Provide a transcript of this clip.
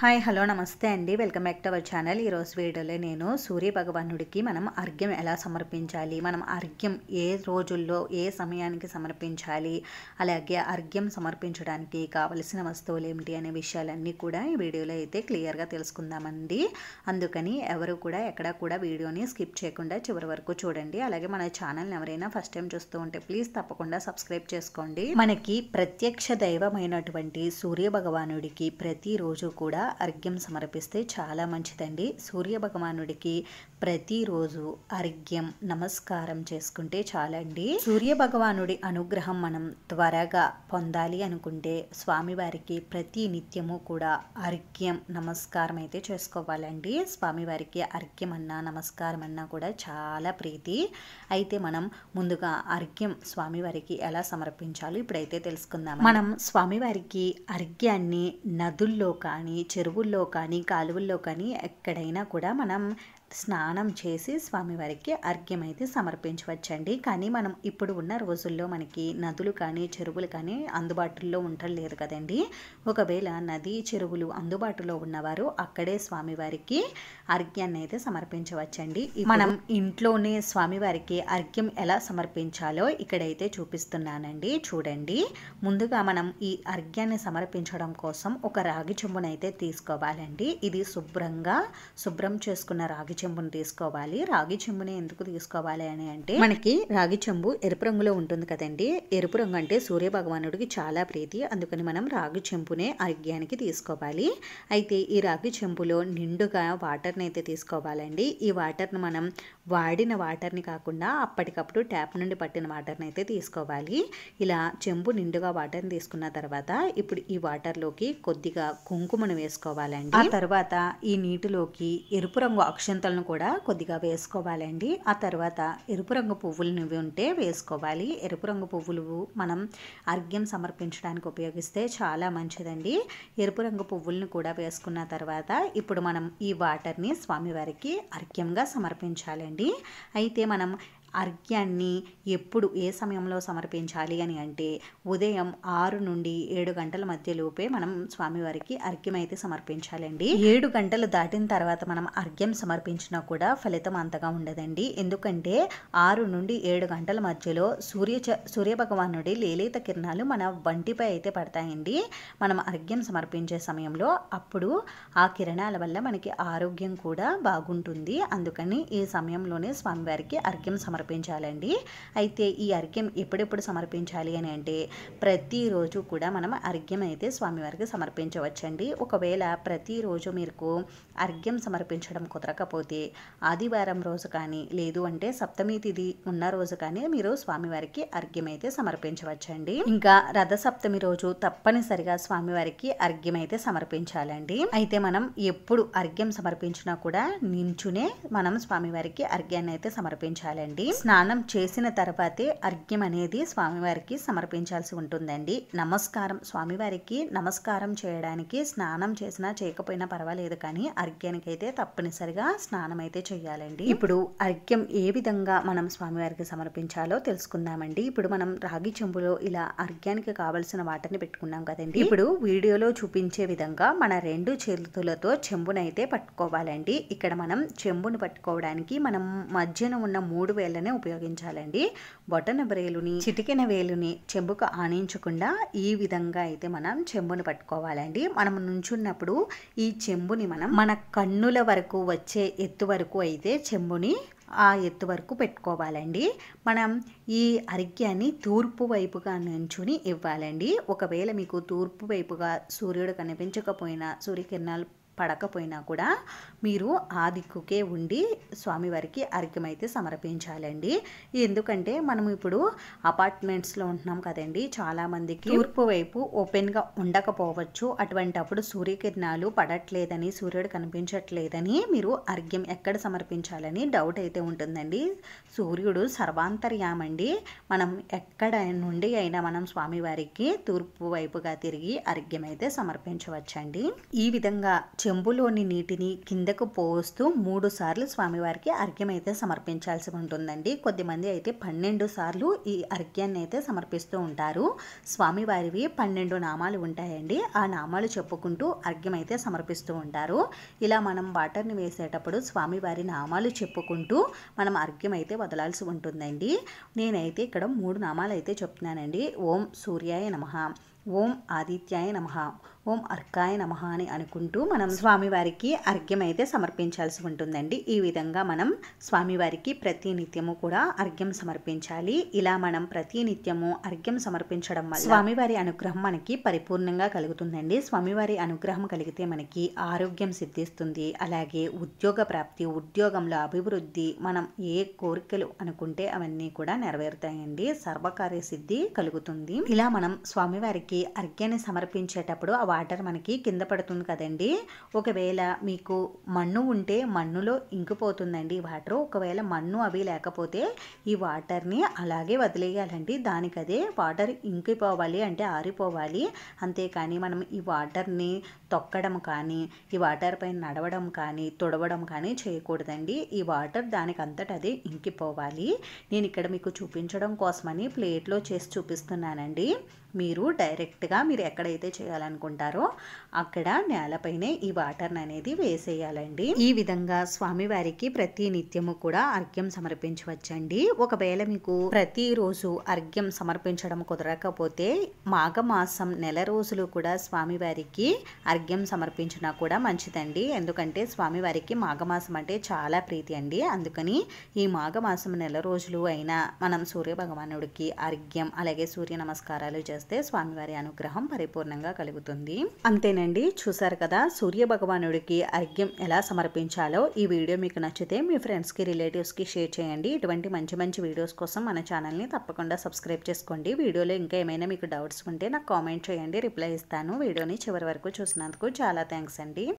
Hi hello నమస్తే అండి. Welcome back to our channel. ఈరోజు వీడియోలో నేను సూర్య భగవానుడికి మనం అర్ఘ్యం ఎలా సమర్పించాలి, మనం అర్ఘ్యం ఏ రోజుల్లో ఏ సమయానికి సమర్పించాలి, అలాగే అర్ఘ్యం సమర్పించడానికి కావలసిన వస్తువులు ఏమిటి అనే విషయాలన్నీ కూడా ఈ వీడియోలో అయితే క్లియర్గా తెలుసుకుందామండి. అందుకని ఎవరు కూడా ఎక్కడ కూడా వీడియోని స్కిప్ చేయకుండా చివరి వరకు చూడండి. అలాగే మన ఛానల్ని ఎవరైనా ఫస్ట్ టైం చూస్తూ ఉంటే ప్లీజ్ తప్పకుండా సబ్స్క్రైబ్ చేసుకోండి. మనకి ప్రత్యక్ష దైవమైనటువంటి సూర్య భగవానుడికి ప్రతిరోజు కూడా అర్ఘ్యం సమర్పిస్తే చాలా మంచిదండి. సూర్య భగవానుడికి ప్రతిరోజు అర్ఘ్యం నమస్కారం చేసుకుంటే చాలండి. సూర్య భగవానుడి అనుగ్రహం మనం త్వరగా పొందాలి అనుకుంటే స్వామివారికి ప్రతి నిత్యము కూడా అర్ఘ్యం నమస్కారం అయితే చేసుకోవాలండి. స్వామివారికి అర్ఘ్యం అన్నా నమస్కారం అన్నా కూడా చాలా ప్రీతి. అయితే మనం ముందుగా అర్ఘ్యం స్వామివారికి ఎలా సమర్పించాలో ఇప్పుడైతే తెలుసుకుందాం. మనం స్వామివారికి అర్ఘ్యాన్ని నదుల్లో కానీ చెరువుల్లో కానీ కాలువల్లో కానీ ఎక్కడైనా కూడా మనం స్నానం చేసి స్వామివారికి అర్ఘ్యం అయితే సమర్పించవచ్చండి. కానీ మనం ఇప్పుడు ఉన్న రోజుల్లో మనకి నదులు కానీ చెరువులు కానీ అందుబాటులో ఉండలేదు కదండి. ఒకవేళ నది చెరువులు అందుబాటులో ఉన్నవారు అక్కడే స్వామివారికి అర్ఘ్యాన్ని అయితే సమర్పించవచ్చండి. మనం ఇంట్లోనే స్వామివారికి అర్ఘ్యం ఎలా సమర్పించాలో ఇక్కడైతే చూపిస్తున్నానండి. చూడండి, ముందుగా మనం ఈ అర్ఘ్యాన్ని సమర్పించడం కోసం ఒక రాగి చెంబునైతే తీసుకోవాలండి. ఇది శుభ్రం చేసుకున్న రాగి చెంబును తీసుకోవాలి. రాగి చెంబుని ఎందుకు తీసుకోవాలి అని అంటే, మనకి రాగి చెంబు ఎరుపు రంగులో ఉంటుంది కదండి. ఎరుపు రంగు అంటే సూర్య భగవానుడికి చాలా ప్రీతి. అందుకని మనం రాగి చెంబునే అర్ఘ్యానికి తీసుకోవాలి. అయితే ఈ రాగి చెంబులో నిండుగా వాటర్ని అయితే తీసుకోవాలండి. ఈ వాటర్ని మనం వాడిన వాటర్ని కాకుండా అప్పటికప్పుడు ట్యాప్ నుండి పట్టిన వాటర్ని అయితే తీసుకోవాలి. ఇలా చెంబు నిండుగా వాటర్ని తీసుకున్న తర్వాత ఇప్పుడు ఈ వాటర్లోకి కొద్దిగా కుంకుమను వేసుకోవాలండి. ఆ తర్వాత ఈ నీటిలోకి ఎరుపు రంగు అక్షంతలను కూడా కొద్దిగా వేసుకోవాలండి. ఆ తర్వాత ఎరుపు రంగు పువ్వులను ఉంటే వేసుకోవాలి. ఎరుపు రంగు పువ్వులు మనం అర్ఘ్యం సమర్పించడానికి ఉపయోగిస్తే చాలా మంచిదండి. ఎరుపు రంగు పువ్వులను కూడా వేసుకున్న తర్వాత ఇప్పుడు మనం ఈ వాటర్ని స్వామివారికి అర్ఘ్యంగా సమర్పించాలండి. అయితే మనం అర్ఘ్యాన్ని ఎప్పుడు ఏ సమయంలో సమర్పించాలి అని అంటే ఉదయం 6 నుండి 7 గంటల మధ్యలోపే మనం స్వామివారికి అర్ఘ్యం అయితే సమర్పించాలండి. 7 గంటలు దాటిన తర్వాత మనం అర్ఘ్యం సమర్పించినా కూడా ఫలితం అంతగా ఉండదండి. ఎందుకంటే 6 నుండి 7 గంటల మధ్యలో సూర్య భగవానుడి లేలేత కిరణాలు మన వంటిపై అయితే పడతాయండి. మనం అర్ఘ్యం సమర్పించే సమయంలో అప్పుడు ఆ కిరణాల వల్ల మనకి ఆరోగ్యం కూడా బాగుంటుంది. అందుకని ఈ సమయంలోనే స్వామివారికి అర్ఘ్యం సమర్పించాలండి. అయితే ఈ అర్ఘ్యం ఎప్పుడెప్పుడు సమర్పించాలి అని అంటే ప్రతిరోజు కూడా మనం అర్ఘ్యం అయితే స్వామివారికి సమర్పించవచ్చండి. ఒకవేళ ప్రతిరోజు మీకు అర్ఘ్యం సమర్పించడం కుదరకపోతే ఆదివారం రోజు కానీ లేదు అంటే సప్తమి తిథి ఉన్న రోజు కానీ మీరు స్వామివారికి అర్ఘ్యం అయితే సమర్పించవచ్చండి. ఇంకా రథసప్తమి రోజు తప్పనిసరిగా స్వామివారికి అర్ఘ్యం అయితే సమర్పించాలండి. అయితే మనం ఎప్పుడు అర్ఘ్యం సమర్పించినా కూడా నించునే మనం స్వామివారికి అర్ఘ్యాన్ని అయితే సమర్పించాలండి. స్నానం చేసిన తర్వాతే అర్ఘ్యం అనేది స్వామివారికి సమర్పించాల్సి ఉంటుందండి. స్వామివారికి నమస్కారం చేయడానికి స్నానం చేసినా చేయకపోయినా పర్వాలేదు, కానీ అర్ఘ్యానికి అయితే తప్పనిసరిగా స్నానం అయితే చేయాలండి. ఇప్పుడు అర్ఘ్యం ఏ విధంగా మనం స్వామివారికి సమర్పించాలో తెలుసుకుందామండి. ఇప్పుడు మనం రాగి చెంబులో ఇలా అర్ఘ్యానికి కావలసిన వాటర్ని పెట్టుకున్నాం కదండి. ఇప్పుడు వీడియోలో చూపించే విధంగా మన 2 చేతులతో చెంబునైతే పట్టుకోవాలండి. ఇక్కడ మనం చెంబును పట్టుకోవడానికి మనం మధ్యన ఉన్న 3 వేళ్ళనే ఉపయోగించాలండి. బొటన వేలుని చిటికెన వేలుని చెంబుకు ఆనించకుండా ఈ విధంగా అయితే మనం చెంబుని పట్టుకోవాలండి. మనం నుంచున్నప్పుడు ఈ చెంబుని మనం మన కన్నుల వరకు వచ్చే ఎత్తు వరకు అయితే చెంబుని ఆ ఎత్తు వరకు పెట్టుకోవాలండి. మనం ఈ అర్ఘ్యాన్ని తూర్పు వైపుగా నుంచుని ఇవ్వాలండి. ఒకవేళ మీకు తూర్పు వైపుగా సూర్యుడు కనిపించకపోయినా సూర్యకిరణాలు పడకపోయినా కూడా మీరు ఆ దిక్కుకే ఉండి స్వామివారికి అర్ఘ్యం అయితే సమర్పించాలండి. ఎందుకంటే మనం ఇప్పుడు అపార్ట్మెంట్స్లో ఉంటున్నాం కదండి. చాలామందికి తూర్పు వైపు ఓపెన్గా ఉండకపోవచ్చు. అటువంటప్పుడు సూర్యకిరణాలు పడట్లేదని సూర్యుడు కనిపించట్లేదని మీరు అర్ఘ్యం ఎక్కడ సమర్పించాలని డౌట్ అయితే ఉంటుందండి. సూర్యుడు సర్వాంతర్యామండి. మనం ఎక్కడ నుండి అయినా మనం స్వామివారికి తూర్పు వైపుగా తిరిగి అర్ఘ్యం అయితే సమర్పించవచ్చండి. ఈ విధంగా చెంబులోని నీటిని కిందకు పోస్తూ 3 సార్లు స్వామివారికి అర్ఘ్యం అయితే సమర్పించాల్సి ఉంటుందండి. కొద్దిమంది అయితే 12 సార్లు ఈ అర్ఘ్యాన్ని అయితే సమర్పిస్తూ ఉంటారు. స్వామివారివి 12 నామాలు ఉంటాయండి. ఆ నామాలు చెప్పుకుంటూ అర్ఘ్యం అయితే సమర్పిస్తూ ఉంటారు. ఇలా మనం వాటర్ని వేసేటప్పుడు స్వామివారి నామాలు చెప్పుకుంటూ మనం అర్ఘ్యం అయితే వదలాల్సి ఉంటుందండి. నేనైతే ఇక్కడ 3 నామాలు అయితే చెప్తున్నానండి. ఓం సూర్యాయ నమః, ఓం ఆదిత్యాయ నమః, ఓం అర్కాయ నమః అని అనుకుంటూ మనం స్వామివారికి అర్ఘ్యం అయితే సమర్పించాల్సి ఉంటుందండి. ఈ విధంగా మనం స్వామివారికి ప్రతి నిత్యము కూడా అర్ఘ్యం సమర్పించాలి. ఇలా మనం ప్రతి నిత్యము అర్ఘ్యం సమర్పించడం వల్ల స్వామివారి అనుగ్రహం మనకి పరిపూర్ణంగా కలుగుతుందండి. స్వామివారి అనుగ్రహం కలిగితే మనకి ఆరోగ్యం సిద్ధిస్తుంది. అలాగే ఉద్యోగ ప్రాప్తి, ఉద్యోగంలో అభివృద్ధి, మనం ఏ కోరికలు అనుకుంటే అవన్నీ కూడా నెరవేరుతాయండి. సర్వకార్య సిద్ధి కలుగుతుంది. ఇలా మనం స్వామివారికి అర్ఘ్యాన్ని సమర్పించేటప్పుడు ఆ వాటర్ మనకి కింద పడుతుంది కదండి. ఒకవేళ మీకు మన్ను ఉంటే మన్నులో ఇంకిపోతుందండి ఈ వాటర్. ఒకవేళ మన్ను అవి లేకపోతే ఈ వాటర్ని అలాగే వదిలేయాలండి. దానికదే వాటర్ ఇంకిపోవాలి అంటే ఆరిపోవాలి. అంతేకాని మనం ఈ వాటర్ని తొక్కడం కానీ, ఈ వాటర్ పైన నడవడం కానీ, తుడవడం కానీ చేయకూడదండి. ఈ వాటర్ దానికి అంతటా అదే ఇంకిపోవాలి. నేను ఇక్కడ మీకు చూపించడం కోసమని ప్లేట్లో చేసి చూపిస్తున్నానండి. మీరు డైరెక్ట్గా మీరు ఎక్కడైతే చేయాలనుకుంటారో అక్కడ నేలపైనే ఈ వాటర్ అనేది వేసేయాలండి. ఈ విధంగా స్వామివారికి ప్రతి నిత్యము కూడా అర్ఘ్యం సమర్పించవచ్చండి. ఒకవేళ మీకు ప్రతిరోజు అర్ఘ్యం సమర్పించడం కుదరకపోతే మాఘమాసం నెల రోజులు కూడా స్వామివారికి అర్ఘ్యం సమర్పించినా కూడా మంచిదండి. ఎందుకంటే స్వామివారికి మాఘమాసం అంటే చాలా ప్రీతి అండి. అందుకని ఈ మాఘమాసం నెల రోజులు అయినా మనం సూర్య భగవానుడికి అర్ఘ్యం అలాగే సూర్య నమస్కారాలు చేస్తే స్వామివారి అనుగ్రహం పరిపూర్ణంగా కలుగుతుంది. అంతేనండి, చూసారు కదా సూర్య భగవానుడికి అర్ఘ్యం ఎలా సమర్పించాలో. ఈ వీడియో మీకు నచ్చితే మీ ఫ్రెండ్స్కి, రిలేటివ్స్కి షేర్ చేయండి. ఇటువంటి మంచి మంచి వీడియోస్ కోసం మన ఛానల్ని తప్పకుండా సబ్స్క్రైబ్ చేసుకోండి. వీడియోలో ఇంకా ఏమైనా మీకు డౌట్స్ ఉంటే నాకు కామెంట్ చేయండి, రిప్లై ఇస్తాను. వీడియోని చివరి వరకు చూసినందుకు చాలా థ్యాంక్స్ అండి.